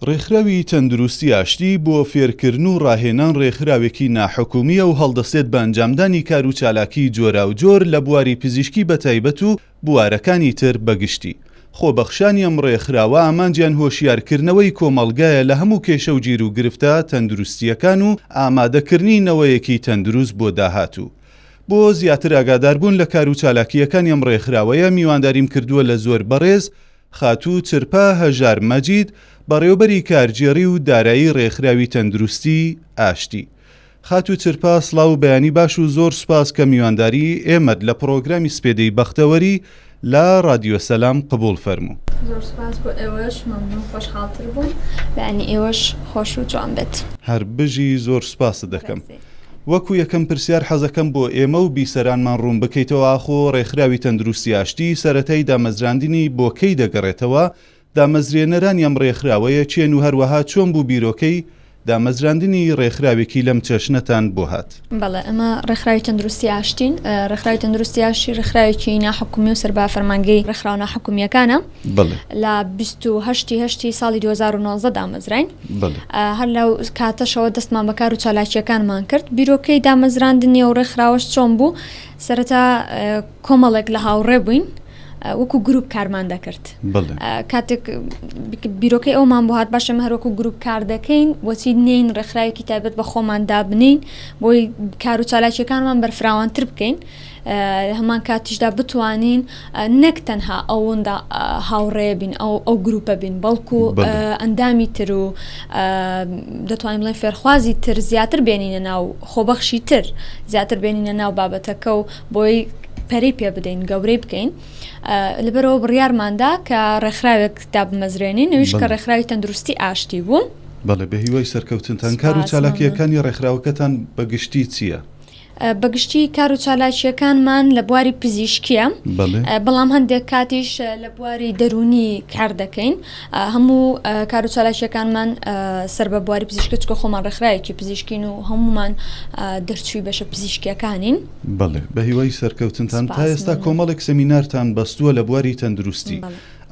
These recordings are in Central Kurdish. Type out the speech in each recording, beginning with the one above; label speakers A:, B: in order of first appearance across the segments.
A: ڕێکخراوی تەندروستی ئاشتی بۆ فێرکردن و ڕاهێنان ڕێکخراوێکی ناحکومیە و هەڵدەسێت بە ئەنجامدانی کار و چالاکی جۆرا و جۆر لە بواری پزیشکی بەتایبەت و بوارەکانی تر بەگشتی. خۆبەخشانی ئەم ڕێکخراوە ئامانجیان هۆشیارکردنەوەی کۆمەڵگایە لە هەموو کێشە و گیر و گرفتە تەندروستیەکان و ئامادەکردنی نەوەیەکی تەندروست بۆ داهاتوو. بۆ زیاتر ئاگاداربوون لە کار و چالاکیەکانی ئەم ڕێکخراوەیە میوانداریم کردووە لە زۆر بەڕێز خاتوو چرپا هەژار مەجید بەڕێوەبەری کارگێڕی و دارایی ڕێکخراوی تەندروستی ئاشتی. خاتوو چرپا سڵاو و بەیانی باش و زۆر سوپاس کە میوانداری ئێمەت لە پرۆگرامی سپێدەی بەختەوەری لە رادیۆ سەلام قبول فەرموو.
B: زۆر سوپاس بۆ ئێوەش مەمنوون خۆشحاڵتر بووم بەیانی ئێوەش خۆش و جوان بێت.
A: هەر بژی زۆر سوپاست دەکەم. وەکو یەکەم پرسیار حەزەکەم بۆ ئێمە و بیسەرانمان ڕوون بکەیتەوە ئاخۆ ڕێکخراوی تەندروستی ئاشتی سەرەتای دامەزراندنی بۆ کەی دەگەڕێتەوە، دامەزرێنەرانی ئەم ڕێکخراوەیە چێن و هەروەها چۆن بوو بیرۆکەی دامەزراندنی ڕێکخراوێکی لەم چەشنەتان بۆ هات.
B: بەڵێ ئەمە ڕێکخراوی تەندروستی ئاشتین. ڕێکخراوی تەندروستی ئاشتی ڕێکخراوێکی ناحکومی و سەربا فەرمانگەی ڕێکخراو ناحکومیەکانە لە 28 ساڵی 2019 دامەزراین. هەر لەو کاتەشەوە دەستمان بە کار و چالاکیەکانمان کرد. بیرۆکەی دامەزراندنی و ڕێکخراوەش چۆن بوو؟ سەرەتا کۆمەڵێک لە هاوڕێ بووین وەکو گروپ کارمان دەکرد. کاتێک بیرۆکەی ئەومان بۆ هات باشە هەروەکو گروپ کار دەکەین وەچی نین ڕێکخراوێکی تایبەت بە خۆمان دابنین بۆی کار و چالاکیەکانمان بەرفراوانتر بکەین. هەمان کاتیشدا بتوانین نەک تەنها ئەوەندا هاوڕێ بین ئەو گروپە بین بەڵکو ئەندامی تر و دەتوانین بڵێن فێرخوازی تر زیاتر بێنینە ناو خۆبەخشی تر زیاتر بێنینە ناو بابەتەکە و بۆی پەرەی پێ بدەین گەورەی بکەین. لەبەرەوە بڕیارماندا کە ڕێکخراوێک دابمەزرێنین نویش کە ڕێکخراوی تەندروستی ئاشتی بوون.
A: بەڵێ بە هیوای سەرکەوتنتان کار و چالاکیەکانی ڕێکخراوەکەتان بەگشتی چییە؟
B: بەگشتی کار و چالاکیەکانمان لە بواری پزیشکیە، بەڵام هەندێک کاتیش لە بواری دەرونی کار دەکەین. هەموو کار و چالاکیەکانمان سەر بە بواری پزیشکی چکە خۆمان ڕێکخراوێکی پزیشکین و هەمومان دەرچووی بەشە پزیشکیەکانین.
A: بەڵێ بە هیوای سەرکەوتنتان تا ئێستا کۆمەڵێک سەمینارتان بەستووە لە بواری تەندروستی.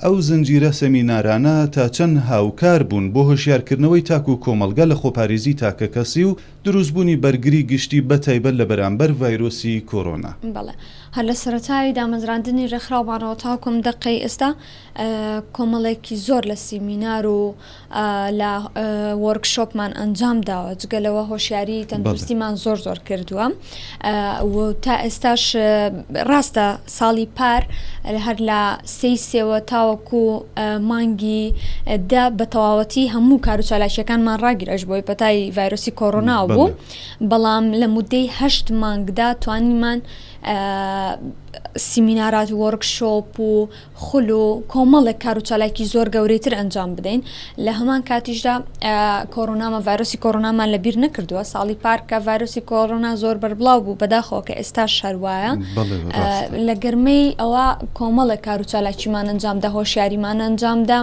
A: ئەو زنجیرە سەمینارانە تا چەند هاوکار بوون بۆ هۆشیارکردنەوەی تاکو و کۆمەلگا لە خۆپارێزی تاکە کەسی و دروستبوونی بەرگری گشتی بەتایبەت لە بەرامبەر ڤایرۆسی کۆرۆنا.
B: بەڵێ هەر لە سەرەتایی دامەزراندنی ڕێکخراومانەوە تاکۆم دقەی ئێستا کۆمەڵێکی زۆر لە سیمینار و لە وەرکشۆپمان ئەنجام داوە جگەلەوە هۆشیاری تەندروستیمان زۆر کردووە و تا ئێستاش ڕاستە ساڵی پار هەر لە سێوە تاوەکو مانگی دا بە تەواوەتی هەموو کار و چالاکیەکانمان ڕاگیرەش بۆی پەتای ڤایرۆسی کۆرۆنا بوو، بەڵام لە مودەی 8 مانگدا توانیمان سیمینارات وەرکشۆپ و خول و کۆمەڵێک کار و چالاکی زۆر گەورەیتر ئەنجام بدەین. لە هەمان کاتیشدا کۆرۆنامان ڤایرۆسی کۆرۆنامان لەبیر نەکردووە. ساڵی پارکە ڤایرۆسی کۆرۆنا زۆر بەربڵاو بوو بەداخەوە کە ئێستا شەروایە. لە گەرمەی ئەوە کۆمەڵێک کار و چالاکیمان ئەنجامدا هۆشیاریمان ئەنجامدا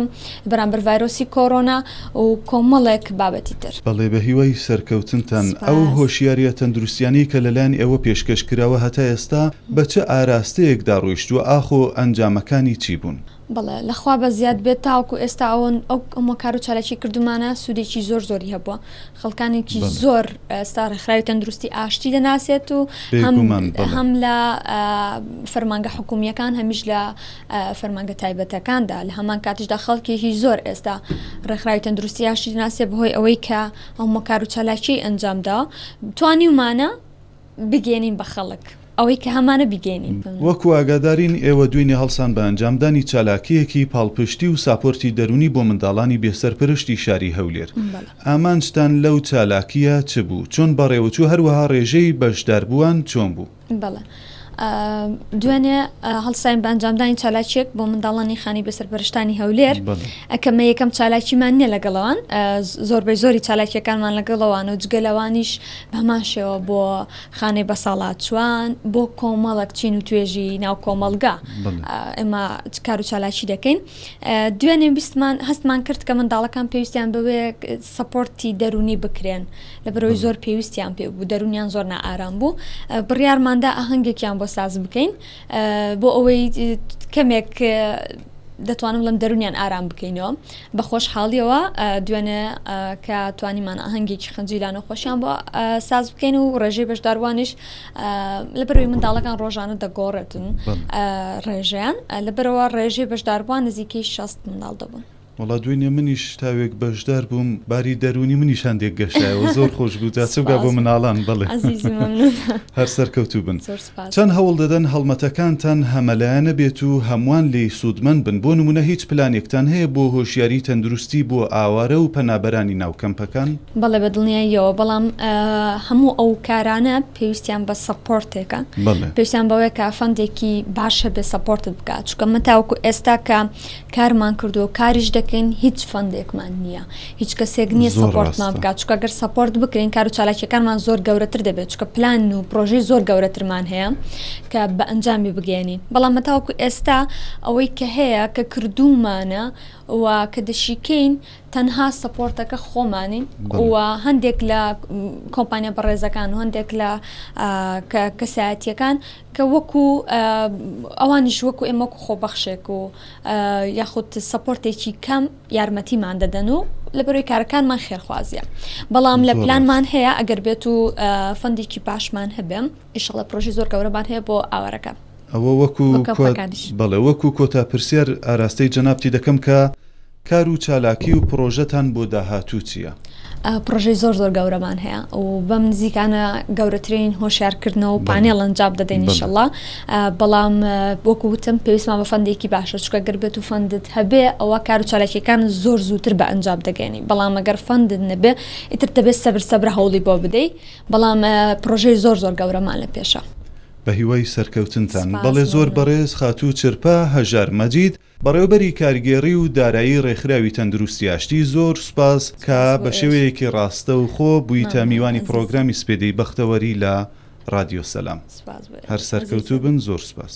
B: بەرامبەر ڤایرۆسی کۆرۆنا و کۆمەڵێک بابەتی تر.
A: بەڵێ بە هیوای سەرکەوتنتان ئەو هۆشیاریە تەندروستیانی کە لەلایەن ئێوە پێشکەش کراوە هەتا ئێستا بە چه ئاراستەیەکدا ڕۆیشتووە ئاخۆ ئەنجامەکانی چی بوون؟
B: بەڵێ لەخوا بە زیاد بێت تاوەکو ئێستا ئەومە کار و چالاکی کردومانە سوودێکی زۆری هەبووە. خەڵکانێکی زۆر ئێستا ڕێکخراوی تەندروستی ئاشتی دەناسێت و هەم لە فەرمانگە حکومیەکان هەمیش لە فەرمانگە تایبەتەکاندا لە هەمان کاتیشدا خەڵکێکی زۆر ئێستا ڕێکخراوی تەندروستی ئاشتی دەناسێت بەهۆی ئەوەی کە ئەومە کار و چالاکی ئەنجامدا توانیمانە بگێنین بە خەڵک. ئەوەی کە هەمانە بیگەینین.
A: وەکو ئاگادارین ئێوە دوێنێ هەڵسان بە ئەنجامدانی چالاکیەکی پاڵپشتی و ساپۆرتی دەرونی بۆ منداڵانی بێسەرپرشتی شاری هەولێر. ئامانجتان لەو چالاکیە چ بوو؟ چۆن بەڕێوەچوو هەروەها ڕێژەی بەشداربووان چۆن بوو؟
B: بەڵێ دوێنێ هەڵساین بە ئەنجامدانی چالاکیەک بۆ منداڵانی خانی بەسەرپەرشتانی هەولێر ئەکەمە یەکەم چالاکیمان نییە لەگەڵەوان زۆربەی زۆری چالاکیەکانمان لەگەڵەوان و جگەلەوانیش بەمان شێوە بۆ خانەی بەساڵات چوان بۆ کۆمەڵک چین و توێژی ناو کۆمەلگا ئێمە کار و چالاکی دەکەین. دوێنێ بیستمان هەستمان کرد کە منداڵەکان پێویستیان بەوێ سەپۆرتی دەرونی بکرێن لەبەرەوەی زۆر پێویستیان پێ بوو دەرونیان زۆر نائارام بوو. بڕیارماندا ئاهەنگێکیان بۆ ساز بکەین بۆ ئەوەی کەمێک دەتوانم لەم دەرونیان ئارام بکەینەوە بە خۆشحاڵیەوە دوێنێ کە توانیمان ئاهەنگێکی خەنجیلان و خۆشیان بۆ ساز بکەین و ڕێژەی بەشداروانیش لەبەرەوەی منداڵەکان ڕۆژانە دەگۆڕێتن ڕێژەیان لەبەرەوە ڕێژەی بەشداروان نزیکەی 60 منداڵ دەبوون.
A: وڵا دوێنێ منیش تاوێک بەشدار بووم باری دەرونی منیشان دێک گەشتایەوە زۆر خۆش بوو داچووگا بۆ مناڵان بڵێ هەر سەرکەوتوو بن. چەند هەوڵ دەدەن هەڵمەتەکانتان هەمەلایەنە بێت و هەمووان لێی سوودمەند بن بۆ نمونە هیچ پلانێکتان هەیە بۆ هۆشیاری تەندروستی بۆ ئاوارە و پەنابەرانی ناو کەمپەکان؟
B: بەڵێ بەدڵنیاییەوە بەڵام هەموو ئەو کارانە پێویستیان بە سەپۆرتێکە پێویستیان بەوەیە کە فەندێکی باشە بێ سەپۆرتت بکات چونکە من تاوەکو ئێستا کە کارمان کردو و کاریش دەکەین هیچ فەندێکمان نییە هیچ کەسێک نییە سەپۆرتمان بکات چونکە ئەگەر سەپۆرت بکرین کار و چالاکیەکانمان زۆر گەورەتر دەبێت چونکە پلان و پرۆژەی زۆر گەورەترمان هەیە کە بە ئەنجامی بگەێنین بەڵام تاوەکو ئێستا ئەوەی کە هەیە کە کردومانە و کە دەشیکەین تەنها سەپۆرتەکە خۆمانین و هەندێک لە کۆمپانیا بەڕێزەکان و هەندێک لە کەسایەتیەکان کە وەکو ئەوانیش وەکو ئێمە خۆبەخشێک و یاخود سەپۆرتێکی کەم یارمەتیمان دەدەن و لەبەرەوەی کارەکانمان خێرخوازیە بەڵام لە پلانمان هەیە ئەگەر بێت و فەندێکی باشمان هەبێم ئیشەڵە پرۆژی زۆر گەورەمان هەیە بۆ ئاوارەکە
A: ئەوە بەڵێ وەکو کۆتا پرسیار ئاراستەی جەنابتی دەکەم کە کار و چالاکی و پرۆژەتان بۆ داهاتوو چییە؟
B: پرۆژەی زۆر گەورەمان هەیە و بەم نزیکانە گەورەترین هۆشیارکردنەوە و پانێڵ ئەنجام دەدەین ئینشەڵڵا بەڵام وەکو وتم پێویستمان بە فەندێکی باشە چونکە گەر بێت و فەندت هەبێ ئەوە کار و چالاکیەکان زۆر زووتر بە ئەنجام دەگەێنی بەڵام ئەگەر فەندت نەبێ ئیتر دەبێت سەبر هەوڵی بۆ بدەیت بەڵام پرۆژەی زۆر گەورەمان لە پێشە.
A: بە هیوای سەرکەوتنتان بەڵێ زۆر بەڕێز خاتوو چرپە هەژار مەجید بەڕێوەبەری کارگێڕی و دارایی ڕێکخراوی تەندروستی ئاشتی زۆر سوپاس کە بە شێوەیەکی ڕاستە و خۆ بوویتە میوانی پرۆگرامی سپێدەی بەختەوەری لە رادیۆ سەلام هەر سەرکەوتوو بن زۆر سوپاس.